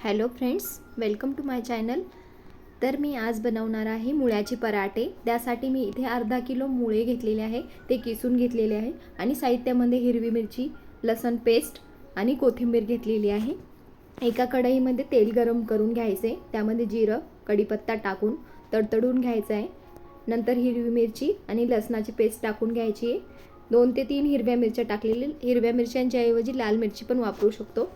Hello friends, welcome to my channel. तर मी आज बनवणार आहे मुळ्याचे पराठे. त्यासाठी मी इथे अर्धा किलो मुळे घेतलेले आहे, ते किसून घेतलेले आहे. आणि साहित्यामध्ये हिरवी मिरची, लसूण पेस्ट आणि कोथिंबीर घेतलेली आहे. एका कढईमध्ये तेल गरम करून घ्यायचे, त्यामध्ये जिरं कढीपत्ता टाकून तडतडून घ्यायचं आहे. नंतर हिरवी मिरची आणि लसणाची पेस्ट टाकून घ्यायची आहे. 2 ते 3 हिरव्या मिरच्या टाकलेल्या, हिरव्या मिरच्यांच्या ऐवजी लाल मिरची पण वापरू शकतो.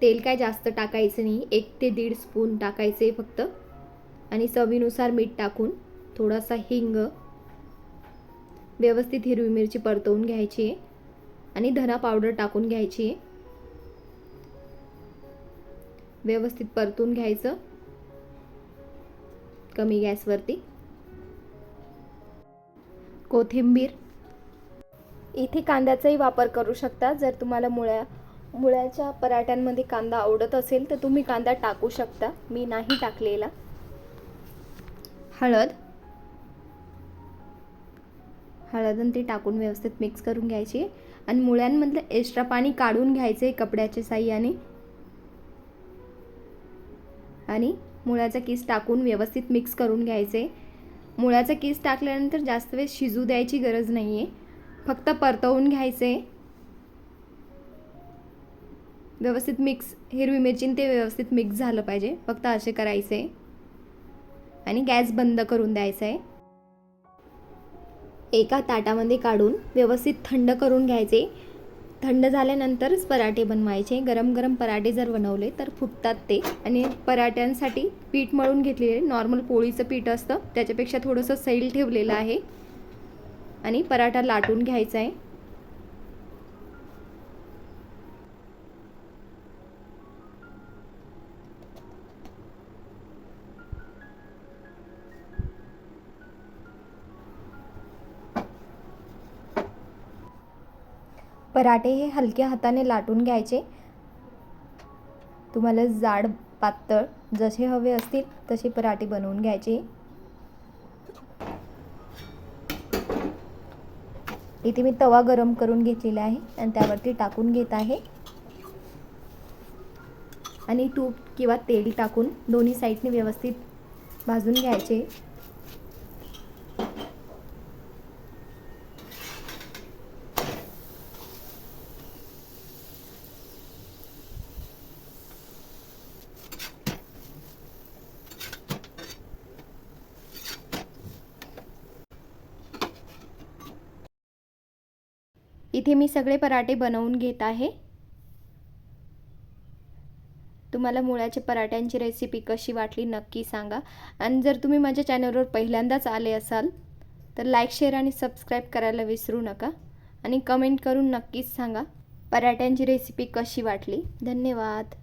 तेल काय जास्त टाकायचं नाही, 1 ते 1.5 स्पून टाकायचे फक्त. आणि चवीनुसार मीठ टाकून थोडासा हिंग, व्यवस्थित हिरवी मिरची परतवून घ्यायची आहे आणि धना पावडर टाकून घ्यायची आहे. व्यवस्थित परतून घ्यायचं कमी गॅसवरती. कोथिंबीर, इथे कांद्याचाही वापर करू शकता. जर तुम्हाला मुळ्याच्या पराठ्यांमध्ये कांदा आवडत असेल तर तुम्ही कांदा टाकू शकता, मी नाही टाकलेला. हळद आणि ती टाकून व्यवस्थित मिक्स करून घ्यायची. आणि मुळ्यांमधलं एक्स्ट्रा पाणी काढून घ्यायचे कपड्याच्या साहाय्याने. आणि मुळ्याचा किस टाकून व्यवस्थित मिक्स करून घ्यायचे. मुळ्याचा किस टाकल्यानंतर जास्त वेळ शिजू द्यायची गरज नाही आहे, फक्त परतवून घ्यायचे. व्यवस्थित मिक्स, हिरवी मिरची ते व्यवस्थित मिक्स झालं पाहिजे, फक्त असे करायचे. आणि गॅस बंद करून द्यायचा आहे. एका ताटामध्ये काढून व्यवस्थित थंड करून घ्यायचे. थंड झाल्यानंतरच पराठे बनवायचे. गरम गरम पराठे जर बनवले तर फुटतात ते. आणि पराठ्यांसाठी पीठ मळून घेतलेले, नॉर्मल पोळीचं पीठ असतं त्याच्यापेक्षा थोडंसं सैल ठेवलेलं आहे. आणि पराठा लाटून घ्यायचा आहे. पराठे हे हलक्या हाताने लाटून घ्यायचे. तुम्हाला जाड पातळ जसे हवे असतील तसे पराठे बनवून घ्यायचे. इथे मी तवा गरम करून घेतलेला आहे आणि त्यावरती टाकून घेत आहे. आणि तूप किंवा तेल टाकून दोन्ही साईडने व्यवस्थित भाजून घ्यायचे. इथे मी सगळे पराठे बनवून घेत आहे. तुम्हाला मुळ्याच्या पराठ्यांची रेसिपी कशी वाटली नक्की सांगा. आणि जर तुम्ही माझ्या चॅनलवर पहिल्यांदाच आले असाल तर लाईक, शेअर आणि सबस्क्राईब करायला विसरू नका. आणि कमेंट करून नक्कीच सांगा पराठ्यांची रेसिपी कशी वाटली. धन्यवाद.